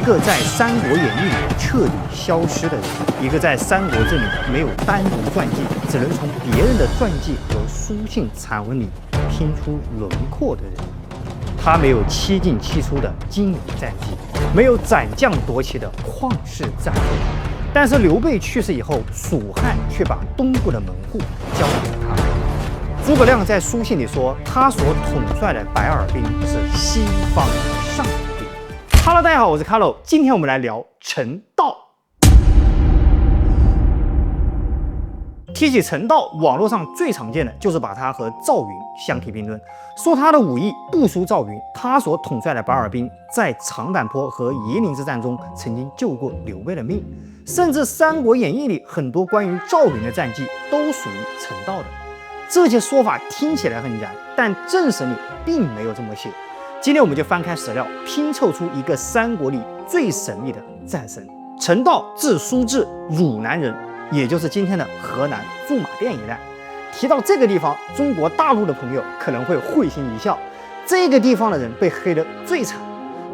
個在《三國演義》裡徹底消失的人，一個在《三國志》裡沒有單獨傳記，只能從別人的傳記和書信殘文裡拼出輪廓的人。他沒有七進七出的經典戰績，沒有斬將奪旗的曠世戰功，但是劉備去世以後，蜀漢卻把東部的門戶交給了他。諸葛亮在書信裡說，他所統帥的百爾兵是西方上等兵。Hello， 大家好，我是 Carlo， 今天我们來聊陳道。提起陳道，網絡上最常見的就是把他和趙雲相提並論，說他的武藝不輸趙雲。他所統帥的百爾兵在長坂坡和夷陵之戰中曾經救過劉備的命，甚至《三國演義》裡很多關於趙雲的戰績都屬於陳道的。這些說法聽起來很燃，但正史裡並沒有這麼寫。今天我們就翻開史料，拼湊出一個三國裡最神秘的戰神。陳道字叔至，汝南人，也就是今天的河南驻馬店一帶。提到這個地方，中國大陸的朋友可能會會心一笑，這個地方的人被黑得最慘。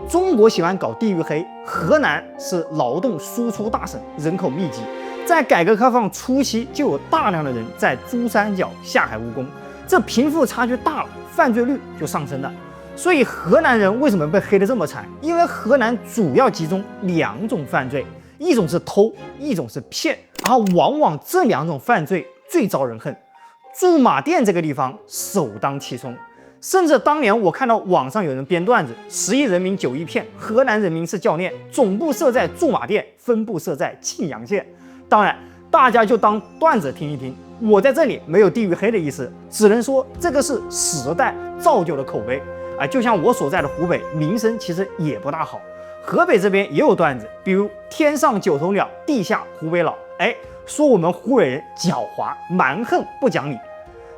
中國喜歡搞地域黑，河南是勞動輸出大省，人口密集。在改革開放初期，就有大量的人在珠三角下海務工，這貧富差距大了，犯罪率就上升了。所以河南人為什麼被黑得這麼慘？因為河南主要集中兩種犯罪，一種是偷，一種是騙，而往往這兩種犯罪最招人恨。駐馬店這個地方首當其衝，甚至當年我看到網上有人編段子，10億人民9億騙，河南人民是教練，總部設在駐馬店，分部設在沁陽縣。當然，大家就當段子聽一聽。我在這裡沒有地域黑的意思，只能說這個是時代造就的口碑。就像我所在的湖北，名聲其實也不大好。河北這邊也有段子，比如天上九頭鳥，地下湖北佬，說我們湖北人狡猾蠻橫不講理。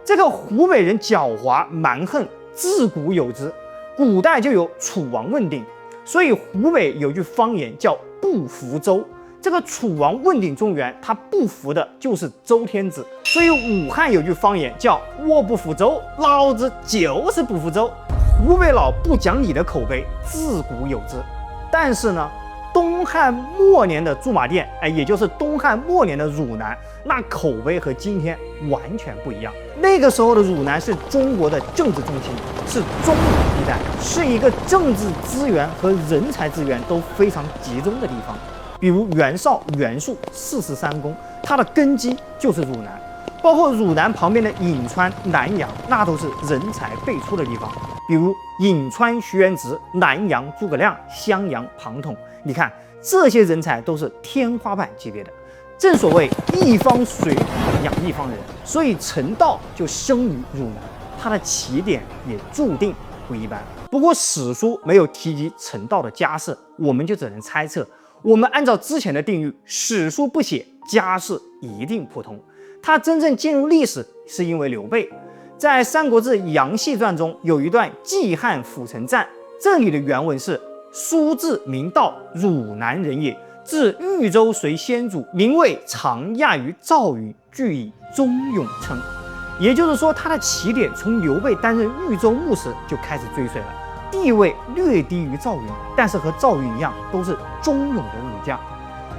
這個湖北人狡猾蠻橫自古有之，古代就有楚王問鼎，所以湖北有句方言叫不服周。這個楚王問鼎中原，他不服的就是周天子，所以武漢有句方言叫我不服周，老子就是不服周。湖北佬不講理的口碑自古有之。但是呢，東漢末年的駐馬店，也就是東漢末年的汝南，那口碑和今天完全不一樣。那個時候的汝南是中國的政治中心，是中原地带，是一個政治資源和人才資源都非常集中的地方。比如袁紹、袁術43公，它的根基就是汝南，包括汝南旁邊的颍川、南陽，那都是人才輩出的地方。比如颍川徐元直、南陽諸葛亮、襄陽龐統，你看這些人才都是天花板級別的。正所謂一方水土養一方人，所以陳道就生於汝南，他的起點也注定不一般。不過史書沒有提及陳道的家世，我們就只能猜測。我們按照之前的定義，史書不寫，家世一定普通。他真正進入歷史是因為劉備。在《三國志·楊戲傳》中有一段冀漢涪城戰，這裡的原文是：叔至名道，汝南人也，至豫州隨先主，名位常亞於趙雲，據以忠勇稱。也就是說，他的起點從劉備擔任豫州牧時就開始追隨了。地位略低於趙雲，但是和趙雲一樣，都是忠勇的武將。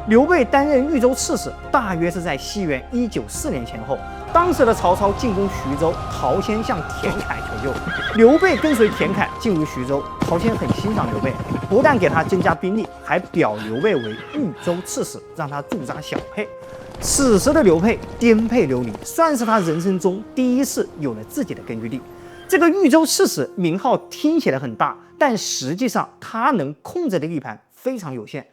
劉備擔任豫州刺史，大約是在西元194年前後。當時的曹操進攻徐州，陶謙向田凱求救，劉備跟隨田凱進入徐州。陶謙很欣賞劉備，不但給他增加兵力，還表劉備為豫州刺史，讓他駐紮小沛。此時的劉備顛沛流離，算是他人生中第一次有了自己的根據地。這個豫州刺史名號聽起來很大，但實際上他能控制的地盤非常有限。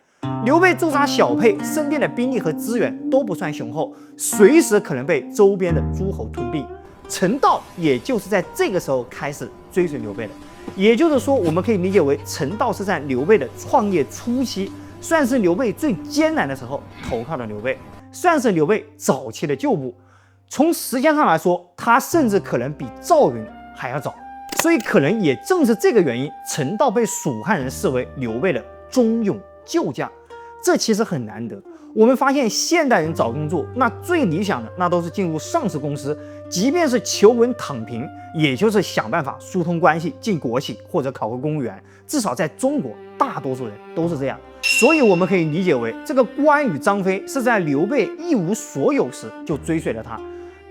劉備駐紮小沛，身邊的兵力和資源都不算雄厚，隨時可能被周邊的諸侯吞併。陳道也就是在這個時候開始追隨劉備的，也就是說，我們可以理解為陳道是在劉備的創業初期，算是劉備最艱難的時候投靠了劉備，算是劉備早期的舊部。從時間上來說，他甚至可能比趙雲還要早，所以可能也正是這個原因，陳道被蜀漢人視為劉備的忠勇舊將，這其實很難得。我們發現現代人找工作，那最理想的那都是進入上市公司，即便是求穩躺平，也就是想辦法疏通關係進國企或者考個公務員。至少在中國，大多數人都是這樣。所以我們可以理解為，這個關羽、張飛是在劉備一無所有時就追隨了他，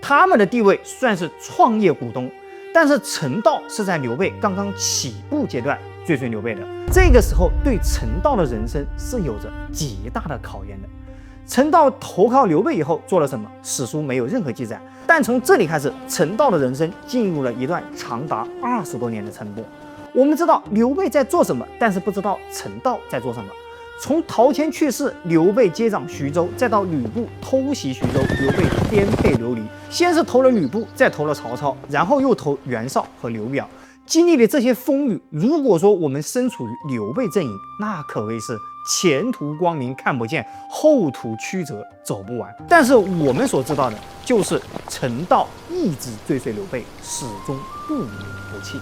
他們的地位算是創業股東。但是陳道是在劉備剛剛起步階段追隨劉備的，這個時候對陳道的人生是有着極大的考驗的。陳道投靠劉備以後做了什麼？史書沒有任何記載。但從這裡開始，陳道的人生進入了一段長達20多年的沉默。我們知道劉備在做什麼，但是不知道陳道在做什麼。從陶謙去世，劉備接掌徐州，再到呂布偷襲徐州，劉備顛沛流離，先是投了呂布，再投了曹操，然後又投袁紹和劉表。經歷了這些風雨，如果說我們身處於劉備陣營，那可謂是前途光明看不見，後途曲折走不完。但是我們所知道的就是陳道一直追隨刘備，始終不離不棄。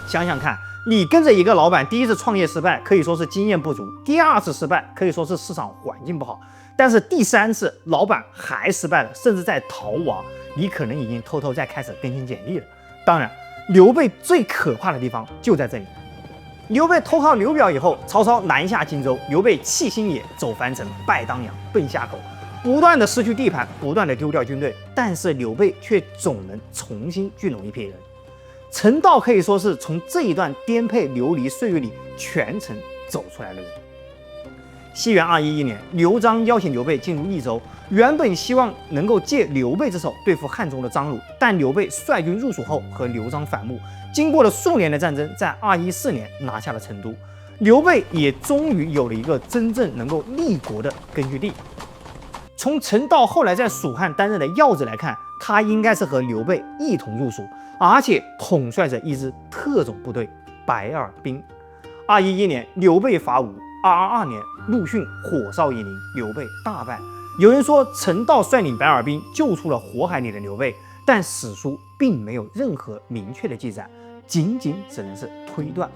想想看，你跟着一個老闆，第一次創業失敗，可以說是經驗不足；第二次失敗，可以說是市场環境不好；但是第三次老闆還失敗了，甚至在逃亡，你可能已經偷偷在開始更新簡歷了。當然，劉備最可怕的地方就在這裡。劉備投靠劉表以後，曹操南下荊州，劉備棄新野，走樊城，拜當陽，奔夏口，不斷的失去地盤，不斷的丟掉軍隊，但是劉備却總能重新聚攏一批人。陳道可以說是從這一段顛沛流離歲月裡全程走出來的人。西元211年，劉璋邀請劉備進入益州，原本希望能夠借劉備之手對付漢中的張魯，但劉備率軍入蜀後和劉璋反目，經過了數年的戰爭，在214年拿下了成都，劉備也終於有了一個真正能夠立國的根據地。從陳道後來在蜀漢擔任的要职來看，他應該是和劉備一同入蜀，而且統帥着一支特種部队白耳兵。211年，劉備伐吳；222年，陸遜火燒夷陵，劉備大敗。有人說陳道率領白耳兵救出了火海裡的劉備，但史書並沒有任何明確的記載，僅只能是推斷。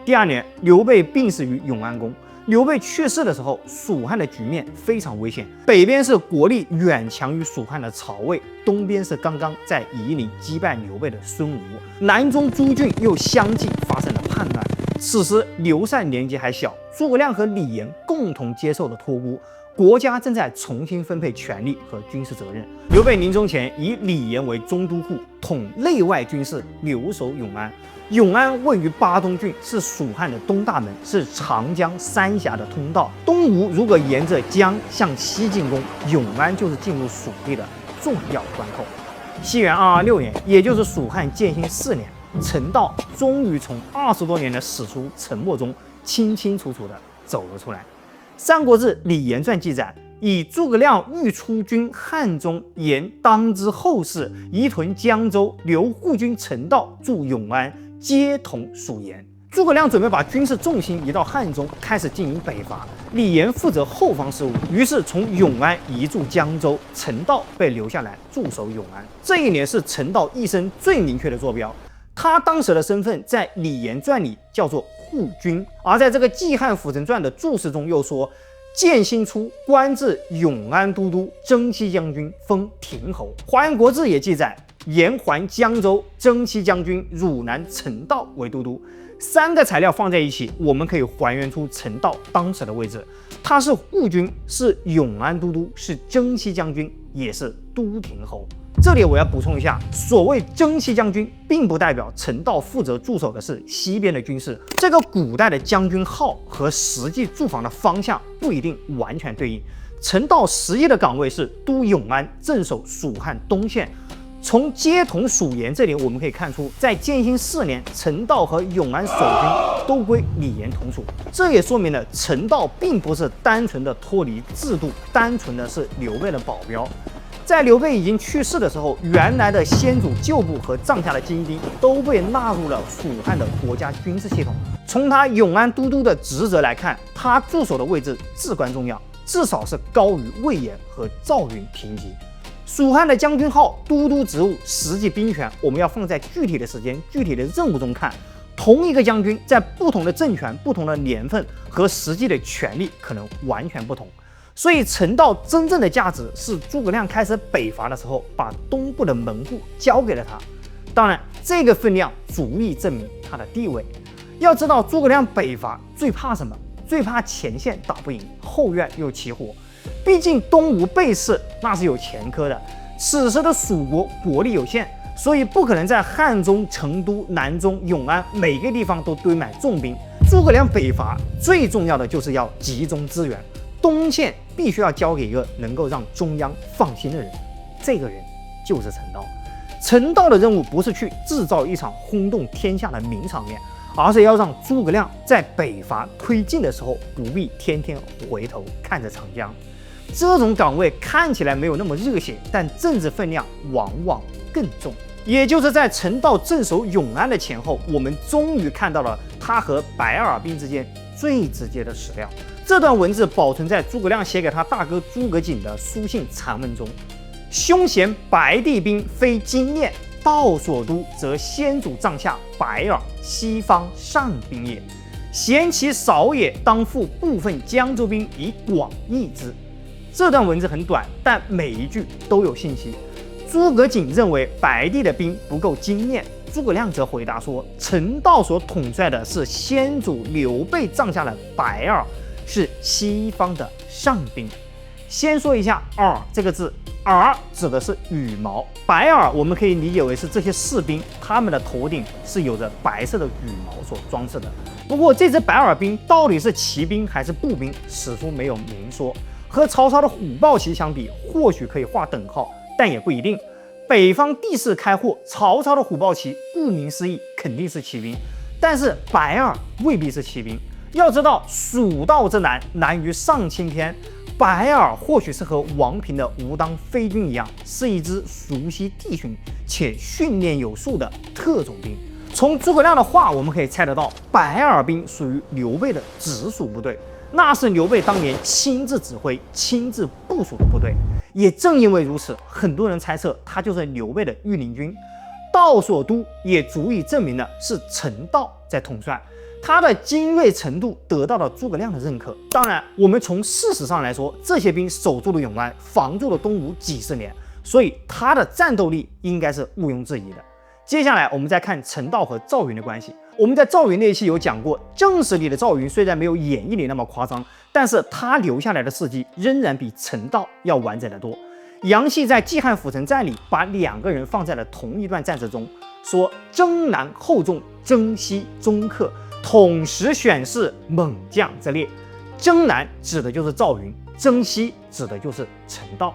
第2年，劉備病死於永安宮。劉備去世的時候，蜀漢的局面非常危險，北邊是國力遠強於蜀漢的曹魏，東邊是剛剛在夷陵擊敗劉備的孫吳，南中諸郡又相繼發生了叛亂。此時劉禪年紀還小，諸葛亮和李嚴共同接受了托孤，國家正在重新分配權力和軍事責任。劉備臨終前以李嚴為中都護，統內外軍事，留守永安。永安位於巴東郡，是蜀漢的東大門，是長江三峽的通道。東吳如果沿着江向西進攻，永安就是進入蜀地的重要關口。西元226年，也就是蜀漢建興4年，陳道終於從20多年的史書沉默中清清楚楚地走了出來。《三國志·李嚴傳》記載，以諸葛亮欲出軍漢中，言當之後事，移屯江州，留護軍陳道駐永安，皆同屬言。諸葛亮準備把軍事重心移到漢中，開始進行北伐。李嚴負責後方事務，於是從永安移駐江州，陳道被留下來駐守永安。這一年是陳道一生最明確的坐標。他當時的身份在《李嚴傳》裡叫做護軍，而在這個《紀漢輔臣傳》的注釋中又說：建興初，官至永安都督、征西將軍，封亭侯。《華嚴國志》也記載，延還江州，征西將軍汝南陳道為都督。3個材料放在一起，我們可以還原出陳道當時的位置。他是護軍，是永安都督，是征西将軍，也是都亭侯。這裡我要補充一下，所謂征西將軍，並不代表陳道負責駐守的是西邊的軍事。這個古代的將軍號和實際駐防的方向不一定完全對應。陳道實際的崗位是都永安，鎮守蜀漢東線。從皆同屬言這裡，我們可以看出，在建興4年，陳道和永安守軍都歸李嚴統屬。這也說明了陳道並不是單純的脫離制度，單純的是劉備的保鏢。在劉備已經去世的時候，原來的先主舊部和帐下的精兵都被納入了蜀漢的国家軍事系統。從他永安都督的職責來看，他駐守的位置至關重要，至少是高於魏延和趙雲平級。蜀漢的將軍號、都督職務、實際兵權，我們要放在具体的時間、具體的任務中看。同一個将軍在不同的政權、不同的年份和實際的權力可能完全不同。所以陳道真正的價值是諸葛亮開始北伐的時候，把東部的門戶交給了他。當然，這個分量足以證明他的地位。要知道，諸葛亮北伐最怕什麼？最怕前線打不贏，後院又起火。畢竟東吳背氏那是有前科的，此時的蜀國國力有限，所以不可能在漢中、成都、南中、永安每個地方都堆滿重兵。諸葛亮北伐最重要的就是要集中資源，東線必須要交給一個能夠讓中央放心的人，這個人就是陳道。陳道的任務不是去制造一場轟動天下的名場面，而是要讓諸葛亮在北伐推進的時候不必天天回頭看着長江。這種崗位看起來沒有那麼熱血，但政治分量往往更重。也就是在陳道鎮守永安的前後，我們終於看到了他和白耳兵之間最直接的史料。這段文字保存在諸葛亮寫給他大哥諸葛瑾的書信殘文中。凶嫌白帝兵非精練，道所督則先主帐下白耳，西方上兵也。嫌其少也，當付部分江州兵以廣益之。這段文字很短，但每一句都有信息。諸葛瑾認為白帝的兵不夠精練，諸葛亮則回答說，陳道所統帥的是先主劉備帳下的白耳，是西方的上兵。先說一下耳這個字，耳指的是羽毛，白耳我們可以理解為是這些士兵，他們的頭頂是有着白色的羽毛所裝飾的。不過這支白耳兵到底是騎兵還是步兵，史書沒有明說。和曹操的虎豹騎相比，或許可以劃等號，但也不一定。北方地勢開闊，曹操的虎豹騎顧名思義肯定是騎兵，但是白耳未必是騎兵。要知道蜀道之難，難於上青天。白耳或許是和王平的吳當飛軍一樣，是一支熟悉地形且訓練有素的特種兵。從諸葛亮的話，我們可以猜得到，白耳兵屬於劉備的直屬部隊，那是劉備當年親自指揮、親自部署的部隊。也正因為如此，很多人猜測他就是劉備的御林軍。道所督也足以證明了是陳道在統帥。他的精銳程度得到了諸葛亮的認可。當然，我們從事實上來說，這些兵守住了永安，防住了東吳幾十年，所以他的戰鬥力應該是毋庸置疑的。接下來，我們再看陳道和趙雲的關係。我們在趙雲那一期有講過，正史裡的趙雲雖然沒有演義裡那麼誇張，但是他留下來的事跡仍然比陳道要完整得多。楊戲在《季漢府城戰》裡把兩個人放在了同一段戰事中，說征南厚重，征西中克，統時選士猛將之列。征南指的就是趙雲，征西指的就是陳道。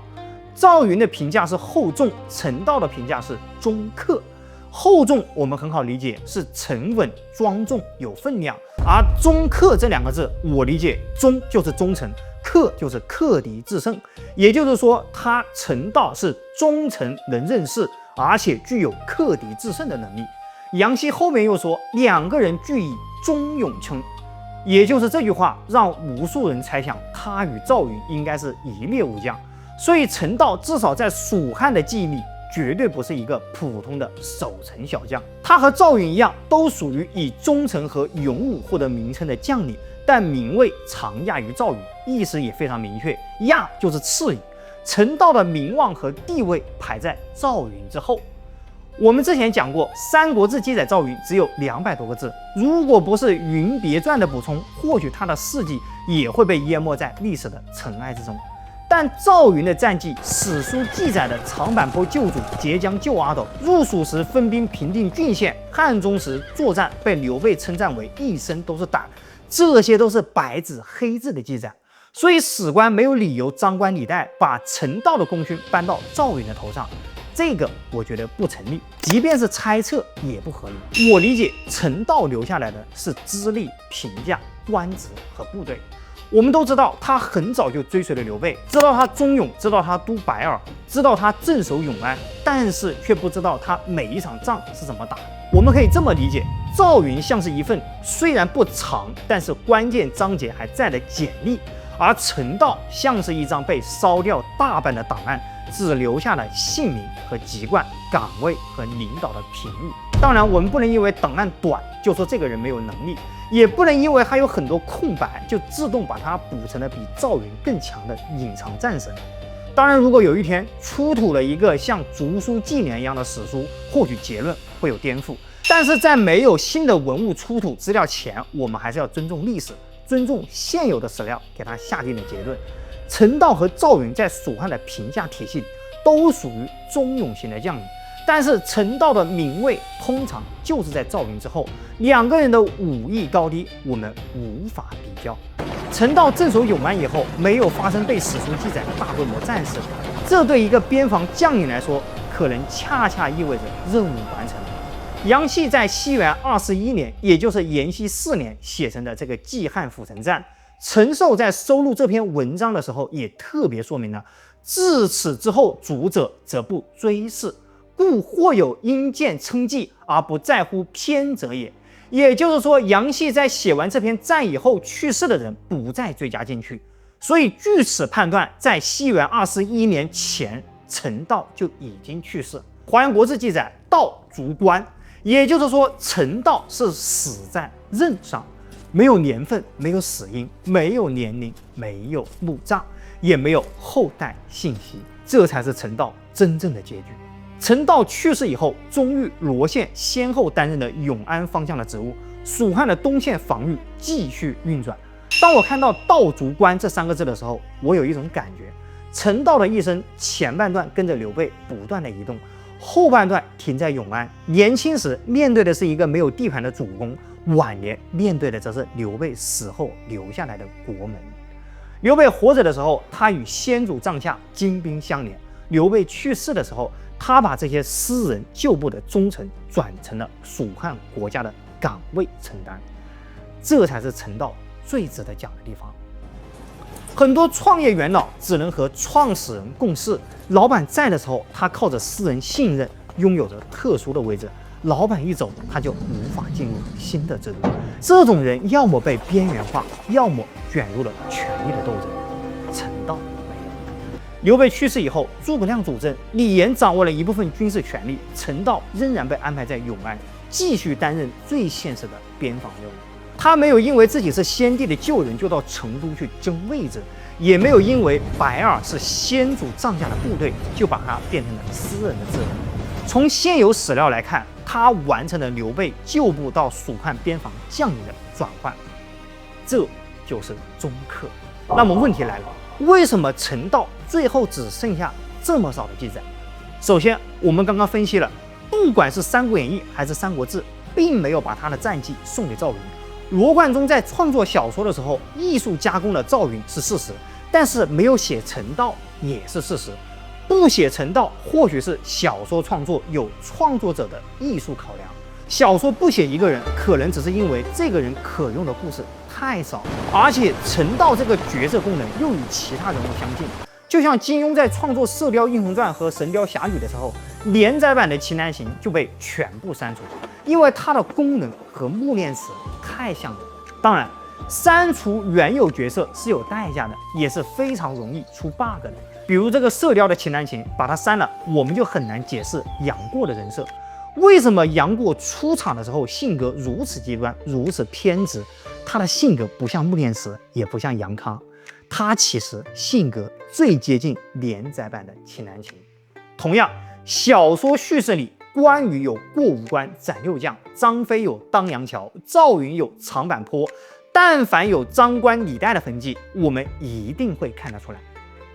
趙雲的評價是厚重，陳道的評價是中克。厚重我們很好理解，是沉穩莊重有分量，而中克這兩個字，我理解忠就是忠誠，克就是克敵制勝，也就是說他陳道是忠誠能任事，而且具有克敵制勝的能力。楊戲後面又說两個人俱以忠勇稱，也就是这句話讓無數人猜想他與趙雲應該是一列武將，所以陳道至少在蜀漢的記憶裡絕對不是一個普通的守城小將。他和趙雲一樣，都屬於以忠誠和勇武獲得名稱的將領，但名位常亞於趙雲，意思也非常明確，亞就是次矣。陳道的名望和地位排在趙雲之後。我們之前講過，《三國志》記載趙雲只有200多個字，如果不是《雲別傳》的補充，或許他的事跡也會被淹沒在歷史的塵埃之中。但趙雲的戰績，史書記載的長坂坡救主截江救阿斗，入蜀時分兵平定郡縣，漢中時作戰被劉備稱讚為一身都是膽，這些都是白紙黑字的記載。所以史官沒有理由張冠李戴，把陳道的功勳搬到趙雲的頭上，這個我覺得不成立，即便是猜測也不合理。我理解陳道留下來的是資歷、評價、官職和部隊。我們都知道他很早就追隨了劉備，知道他忠勇，知道他督白耳，知道他鎮守永安，但是卻不知道他每一场仗是怎麼打。我們可以這麼理解，趙雲像是一份雖然不長，但是關鍵章節還在的簡歷，而陳道像是一張被燒掉大半的檔案，只留下了姓名和籍貫、崗位和領導的評語。當然，我們不能因為檔案短就說這個人沒有能力，也不能因為他有很多空白就自動把他補成了比趙雲更強的隱藏戰神。當然，如果有一天出土了一個像竹書紀年一樣的史書，或許結論會有顛覆。但是在沒有新的文物出土資料前，我們還是要尊重歷史，尊重現有的史料，給他下定了結論。陳道和趙雲在蜀漢的評價體系裡都屬於忠勇型的將領，但是陳道的名位通常就是在趙雲之後，兩個人的武藝高低我們無法比較。陳道鎮守永安以後，沒有發生被史書記載的大規模戰事，這對一個邊防將領來說，可能恰恰意味着任務完成了。楊戲在西元21年，也就是延熙4年寫成的這個《記漢府城戰》，陳壽在收錄這篇文章的時候，也特別說明了：自此之後，主者則不追諡，故或有因見稱記而不在乎篇者也。也就是說，楊戲在寫完這篇戰以後去世的人不再追加進去，所以據此判斷，在西元21年前，陳道就已經去世。《華陽國志》記載，道卒棺。也就是說，陳道是死在任上，沒有年份，沒有死因，沒有年齡，沒有墓葬，也沒有後代信息，這才是陳道真正的結局。陳道去世以後，鍾玉、羅憲先後擔任了永安方向的職務，蜀漢的東線防禦繼續運轉。當我看到“道卒棺”這3個字的時候，我有一種感覺：陳道的一生前半段跟着劉備不斷的移動，後半段停在永安。年輕時面對的是一個沒有地盤的主公，晚年面對的則是劉備死後留下來的國門。劉備活着的時候，他與先主帳下精兵相連；劉備去世的時候，他把這些私人舊部的忠臣轉成了蜀漢國家的崗位承擔。這才是陳道最值得講的地方。很多創業元老只能和創始人共事，老板在的時候，他靠着私人信任，擁有着特殊的位置；老板一走，他就無法進入新的制度。這種人要麼被邊緣化，要麼捲入了權力的鬥爭。陳道沒有。劉備去世以後，諸葛亮主政，李嚴掌握了一部分軍事權力，陳道仍然被安排在永安，繼續擔任最現實的邊防任務。他沒有因為自己是先帝的舊人就到成都去爭位置，也沒有因為白耳是先主帳下的部隊就把它變成了私人的自人。從現有史料來看，他完成了劉備舊部到蜀漢邊防將領的轉換，這就是中客。那麼問題來了，為什麼陳道最後只剩下這麼少的記載？首先，我們剛剛分析了，不管是《三國演義》還是《三國志》，並沒有把他的戰績送給趙雲。羅貫中在創作小說的時候，藝術加工了趙雲是事實，但是沒有寫陳道也是事實。不寫陳道，或許是小說創作有創作者的藝術考量。小說不寫一個人，可能只是因為這個人可用的故事太少，而且陳道這個角色功能又與其他人物相近。就像金庸在創作《射雕英雄傳》和《神雕俠侶》的時候，連載版的秦南行就被全部刪除，因為它的功能和穆念慈太像了。当然，刪除原有角色是有代價的，也是非常容易出 bug 的。比如这个《射雕》的秦南行，把它刪了，我们就很难解釋楊過的人設。為什麼楊過出場的時候性格如此極端，如此偏執？他的性格不像穆念慈，也不像楊康。他其實性格最接近連載版的秦南行。同樣，小說敘事裡，關羽有過五關斬六將，張飛有當陽橋，趙雲有長坂坡。但凡有張關李戴的痕跡，我們一定會看得出來，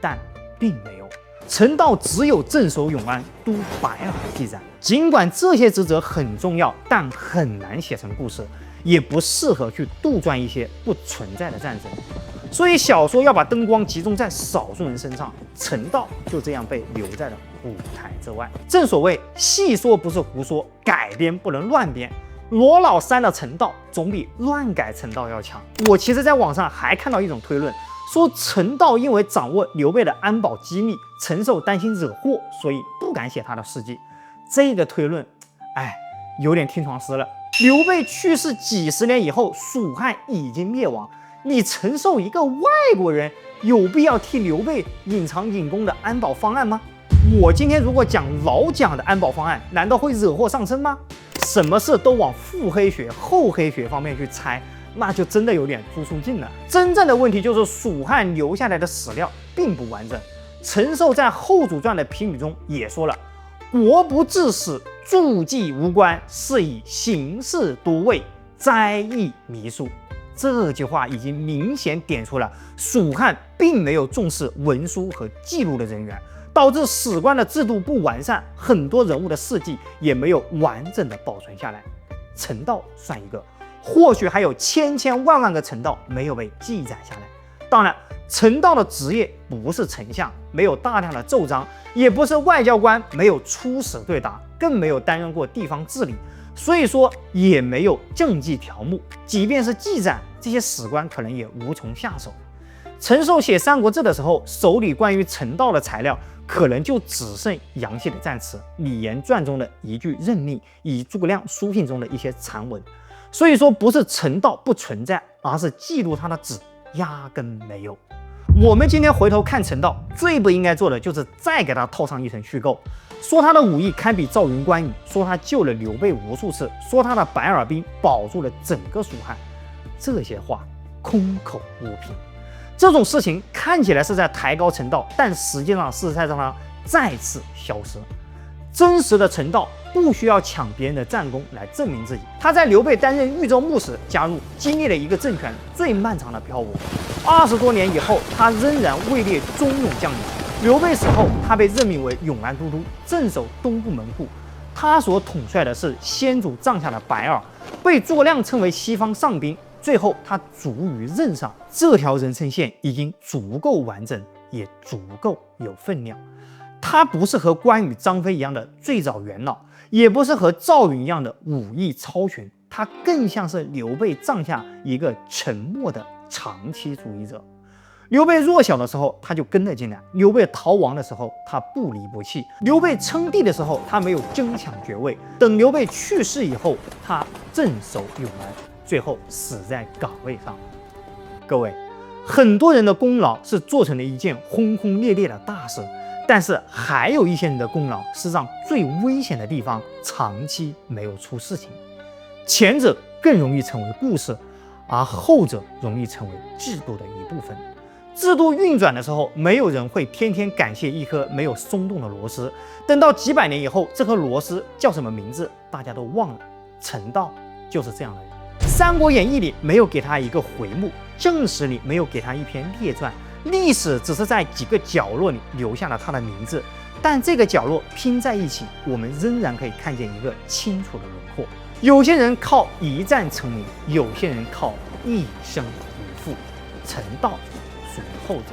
但並沒有。陳道只有鎮守永安、督白耳的記載。儘管這些職責很重要，但很難寫成故事，也不適合去杜撰一些不存在的戰爭。所以小說要把燈光集中在少數人身上，陳道就這樣被留在了舞台之外。正所謂戲說不是胡說，改編不能亂編。羅老刪了陳道，總比亂改陳道要強。我其實在網上還看到一種推論，說陳道因為掌握劉備的安保機密，陳壽擔心惹禍，所以不敢寫他的事跡。這個推論，有點聽床詩了。劉備去世幾十年以後，蜀漢已經滅亡。你陳壽一個外國人，有必要替劉備隱藏隱功的安保方案嗎？我今天如果講老蔣的安保方案，難道會惹禍上身嗎？什麼事都往腹黑學、厚黑學方面去猜，那就真的有點朱出鏡了。真正的問題就是蜀漢留下來的史料並不完整。陳壽在《後主傳》的評語中也說了：“國不治史，註記無關，是以形式多偽，災異彌數。”這句話已經明顯點出了蜀漢並沒有重視文書和記錄的人員，導致史官的制度不完善，很多人物的事跡也沒有完整的保存下來。陳道算一個，或許還有千千萬萬個陳道沒有被記載下來。當然，陳道的職業不是丞相，沒有大量的奏章，也不是外交官，沒有出使對答，更沒有擔任過地方治理。所以說也沒有政績條目，即便是記載，這些史官可能也無從下手。陳壽寫《三國志》的時候，手裡關於陳道的材料可能就只剩楊謝的戰詞、李嚴傳中的一句任命，以及諸葛亮書信中的一些殘文。所以說不是陳道不存在，而是記錄他的紙壓根沒有。我們今天回頭看陳道，最不應該做的就是再給他套上一層虛構，說他的武藝堪比趙雲、關羽，說他救了劉備無數次，說他的白耳兵保住了整個蜀漢。這些話空口無憑，這種事情看起來是在抬高陳道，但實際上是在讓他再次消失。真實的陳道不需要搶別人的戰功來證明自己。他在劉備擔任豫州牧時加入，經歷了一個政權最漫長的漂泊。20多年以後，他仍然位列忠勇将領。劉備死後，他被任命為永安都督，鎮守東部门戶。他所統帥的是先主帐下的白耳，被諸葛亮稱為西方上賓。最後，他卒於任上。這條人生線已經足夠完整，也足夠有分量。他不是和關羽、張飛一樣的最早元老，也不是和趙雲一樣的武藝超群，他更像是劉備帳下一個沉默的長期主義者。劉備弱小的時候，他就跟了進來；劉備逃亡的時候，他不離不棄；劉備稱帝的時候，他沒有爭搶爵位；等劉備去世以後，他鎮守永安，最後死在崗位上。各位，很多人的功勞是做成了一件轟轟烈烈的大事。但是還有一些人的功勞是讓最危險的地方長期沒有出事情，前者更容易成為故事，而後者容易成為制度的一部分。制度運轉的時候，沒有人會天天感謝一顆沒有鬆動的螺絲，等到幾百年以後，這顆螺絲叫什麼名字，大家都忘了。陳道就是這樣的人。《三國演義》裡沒有給他一個回目，正史裡沒有給他一篇列傳。歷史只是在幾個角落裡留下了他的名字，但這個角落拼在一起，我們仍然可以看見一個清楚的輪廓。有些人靠一戰成名，有些人靠一生不復。陳道屬於後者。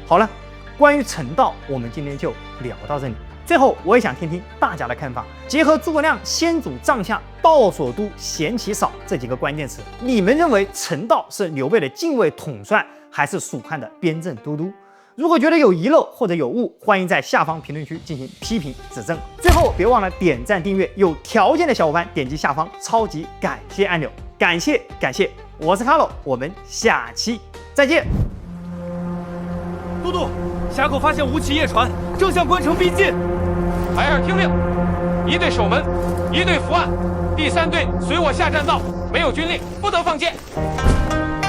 好了，關於陳道，我們今天就聊到這裡。最後，我也想聽聽大家的看法。結合諸葛亮先主帳下、道所都、賢其少這幾個關鍵詞，你們認為陳道是劉備的近衛統帥，還是蜀漢的邊鎮都督？如果覺得有遺漏或者有誤，歡迎在下方評論區進行批評指正。最後別忘了點讚訂閱，有條件的小夥伴點擊下方超級感謝按鈕。感謝，我是卡洛，我們下期再見。都督，峽口發現吳起夜船，正向關城逼近。白耳聽令，一隊守門，一隊伏案，第3隊隨我下棧道，沒有軍令不得放箭。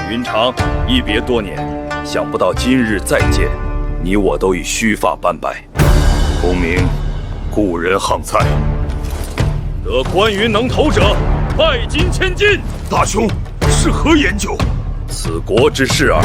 雲長，一別多年，想不到今日再見，你我都已鬚髮斑白。功名，故人夯菜。得關雲能投者，拜金千金。大兄，是何言究？此國之事耳。